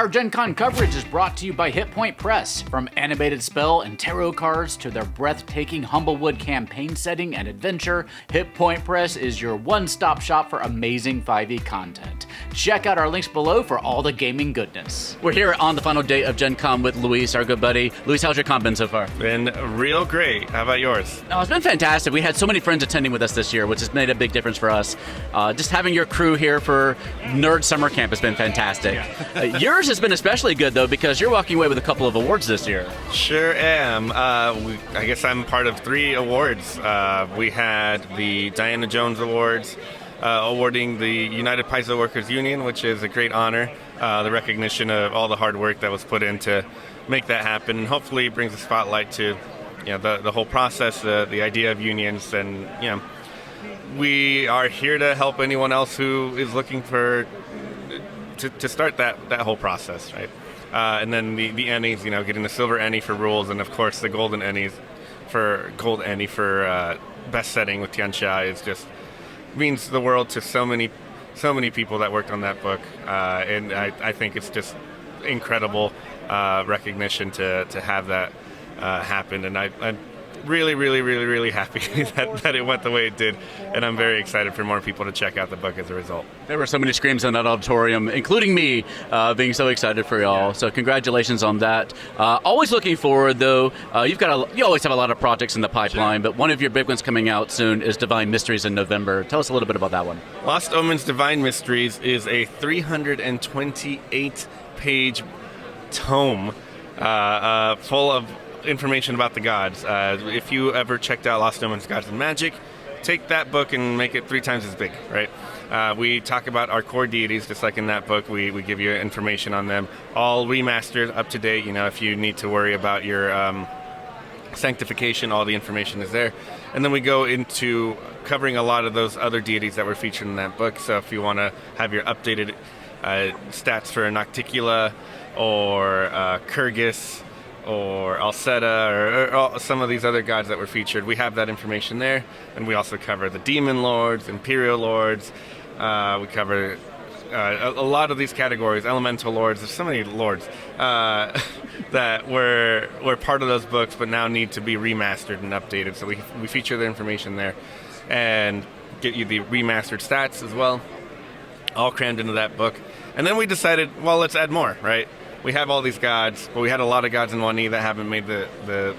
Our Gen Con coverage is brought to you by Hit Point Press. From animated spell and tarot cards to their breathtaking Humblewood campaign setting and adventure, Hit Point Press is your one-stop shop for amazing 5e content. Check out our links below for all the gaming goodness. We're here on the final day of Gen Con with Luis, our good buddy. Luis, how's your con been so far? Been real great. How about yours? Oh, it's been fantastic. We had so many friends attending with us this year, which has made a big difference for us. Just having your crew here for Nerd Summer Camp has been fantastic. Yours has been especially good, though, because you're walking away with a couple of awards this year. Sure am. I guess I'm part of 3 awards. We had the Diana Jones Awards, awarding the United Paizo Workers Union, which is a great honor, the recognition of all the hard work that was put in to make that happen. Hopefully it brings a spotlight to the whole process, the idea of unions, and we are here to help anyone else who is looking for to start that whole process, right? And then the Ennies, getting the silver Ennie for rules, and of course the golden Ennies for gold Ennie for best setting with Tianxia is just means the world to so many people that worked on that book, and I think it's just incredible recognition to have that happen, and I'm really happy that it went the way it did, and I'm very excited for more people to check out the book as a result. There were so many screams in that auditorium, including me, being so excited for y'all. So congratulations on that. Always looking forward, though. You always have a lot of projects in the pipeline, but one of your big ones coming out soon is Divine Mysteries in November. Tell us a little bit about that one. Lost Omens Divine Mysteries is a 328-page tome full of information about the gods. If you ever checked out Lost Omens Gods and Magic, take that book and make it 3 times as big, right? We talk about our core deities, just like in that book. We give you information on them, all remastered, up to date. If you need to worry about your sanctification, all the information is there. And then we go into covering a lot of those other deities that were featured in that book. So if you want to have your updated stats for Nocticula or Kyrgyz or Alceta or some of these other gods that were featured, we have that information there. And we also cover the Demon Lords, Imperial Lords. We cover a lot of these categories, Elemental Lords. There's so many lords that were part of those books but now need to be remastered and updated. So we feature the information there and get you the remastered stats as well, all crammed into that book. And then we decided, well, let's add more, right? We have all these gods, but we had a lot of gods in 1E that haven't made the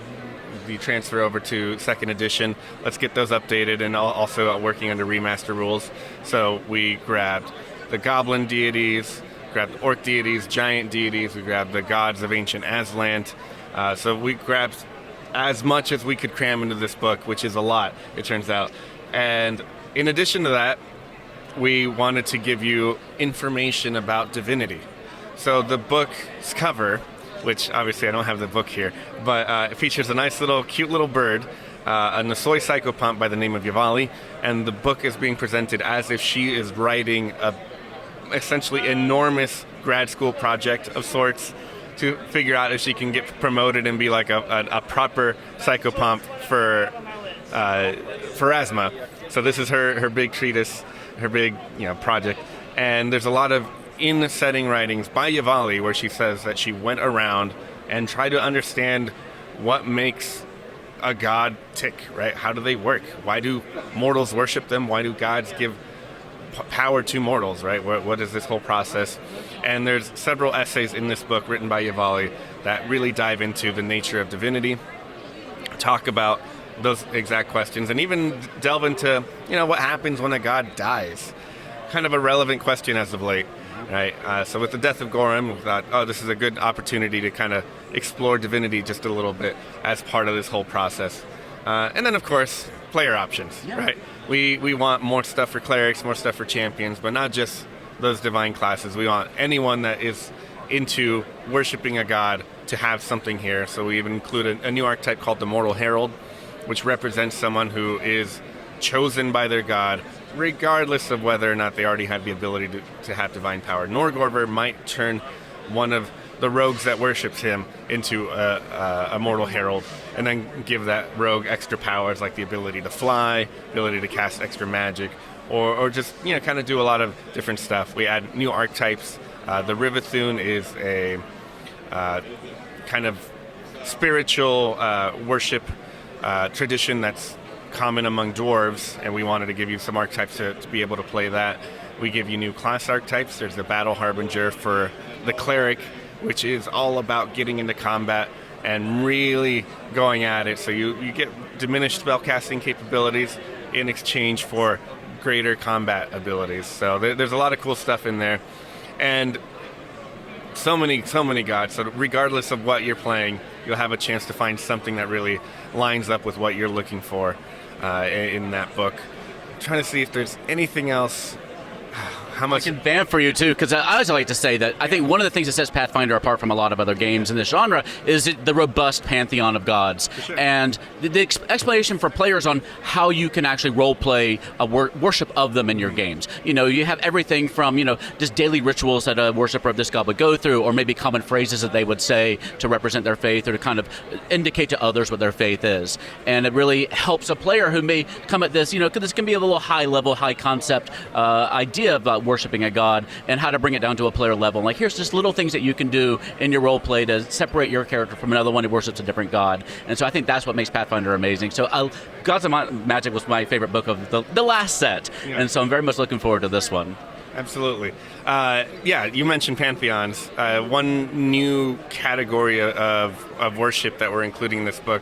transfer over to 2nd edition. Let's get those updated and also working under remaster rules. So we grabbed the goblin deities, grabbed orc deities, giant deities, we grabbed the gods of ancient Aslan. So we grabbed as much as we could cram into this book, which is a lot, it turns out. And in addition to that, we wanted to give you information about divinity. So the book's cover, which obviously I don't have the book here, but it features a nice cute little bird, a Nasoi psychopomp by the name of Yavali, and the book is being presented as if she is writing a essentially enormous grad school project of sorts to figure out if she can get promoted and be like a proper psychopomp for Pharasma. So this is her big treatise, her big project, and there's a lot of in-setting writings by Yavali where she says that she went around and tried to understand what makes a god tick, right? How do they work? Why do mortals worship them? Why do gods give power to mortals, right? What is this whole process? And there's several essays in this book written by Yavali that really dive into the nature of divinity, talk about those exact questions, and even delve into, what happens when a god dies. Kind of a relevant question as of late. Right, so with the death of Gorham, we thought, this is a good opportunity to kind of explore divinity just a little bit as part of this whole process. And then, of course, player options, right? We want more stuff for clerics, more stuff for champions, but not just those divine classes. We want anyone that is into worshiping a god to have something here. So we even include a new archetype called the Mortal Herald, which represents someone who is chosen by their god, regardless of whether or not they already have the ability to have divine power. Norgorber might turn one of the rogues that worships him into a mortal herald, and then give that rogue extra powers like the ability to fly, ability to cast extra magic, or just kind of do a lot of different stuff. We add new archetypes The Rivathun is a kind of spiritual worship tradition that's common among dwarves, and we wanted to give you some archetypes to be able to play that. We give you new class archetypes. There's the Battle Harbinger for the Cleric, which is all about getting into combat and really going at it. So you get diminished spellcasting capabilities in exchange for greater combat abilities. So there's a lot of cool stuff in there. And so many gods. So regardless of what you're playing, you'll have a chance to find something that really lines up with what you're looking for in that book. I'm trying to see if there's anything else. How much I can vamp for you too, because I always like to say that I think one of the things that sets Pathfinder apart from a lot of other games in this genre is the robust pantheon of gods, sure. And the explanation for players on how you can actually role play a worship of them in your games. You know, you have everything from just daily rituals that a worshiper of this god would go through, or maybe common phrases that they would say to represent their faith or to kind of indicate to others what their faith is. And it really helps a player who may come at this, because this can be a little high level, high concept idea about worshiping a god and how to bring it down to a player level. Like, here's just little things that you can do in your role play to separate your character from another one who worships a different god. And so I think that's what makes Pathfinder amazing. So Gods of Magic was my favorite book of the last set. Yeah. And so I'm very much looking forward to this one. Absolutely. You mentioned pantheons. One new category of worship that we're including in this book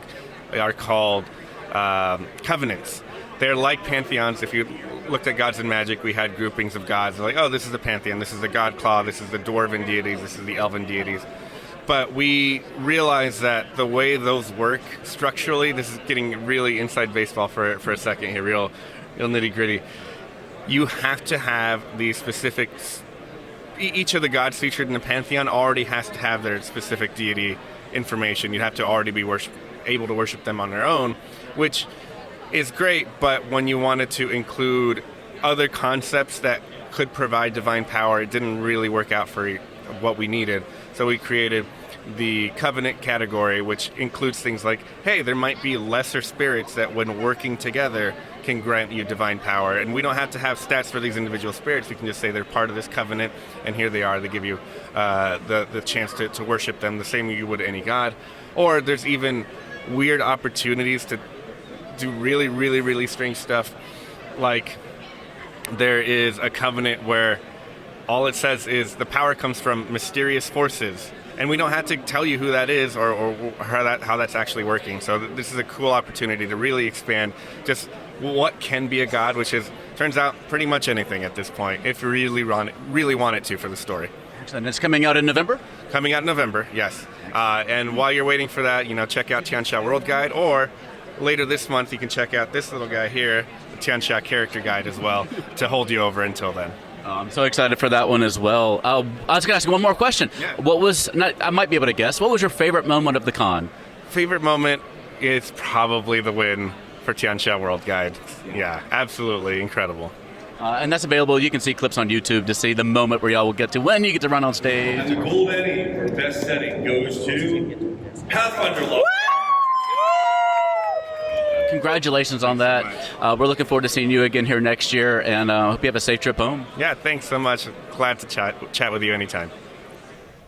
are called covenants. They're like pantheons. If you looked at Gods and Magic, we had groupings of gods. Like, oh, this is the pantheon, this is the god claw, this is the dwarven deities, this is the elven deities. But we realized that the way those work structurally, this is getting really inside baseball for a second here, real nitty gritty. You have to have these specific. Each of the gods featured in the pantheon already has to have their specific deity information. You have to already be able to worship them on their own, which is great, but when you wanted to include other concepts that could provide divine power, it didn't really work out for what we needed. So we created the covenant category, which includes things like, hey, there might be lesser spirits that when working together can grant you divine power. And we don't have to have stats for these individual spirits. We can just say they're part of this covenant, and here they are. They give you the chance to worship them the same way you would any god. Or there's even weird opportunities to do really, really, really strange stuff. Like, there is a covenant where all it says is the power comes from mysterious forces, and we don't have to tell you who that is or how that's actually working. So this is a cool opportunity to really expand just what can be a god, which turns out pretty much anything at this point, if you really want it to for the story. Excellent. It's coming out in November? Coming out in November, yes. And while you're waiting for that, check out Tianxia World Guide, or later this month, you can check out this little guy here, the Tianxia Character Guide as well, to hold you over until then. I'm so excited for that one as well. I was going to ask you one more question. Yeah. I might be able to guess, what was your favorite moment of the con? Favorite moment is probably the win for Tianxia World Guide. Yeah, absolutely incredible. And that's available. You can see clips on YouTube to see the moment where y'all will get to when you get to run on stage. And the gold Eddie for best setting goes to Pathfinder Lost. Congratulations on that. We're looking forward to seeing you again here next year, and hope you have a safe trip home. Yeah, thanks so much. Glad to chat with you anytime.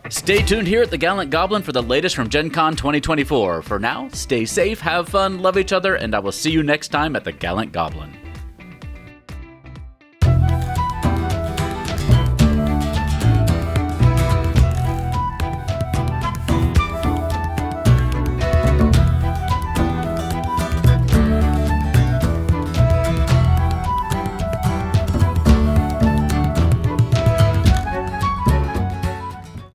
Stay tuned here at the Gallant Goblin for the latest from Gen Con 2024. For now, stay safe, have fun, love each other, and I will see you next time at the Gallant Goblin.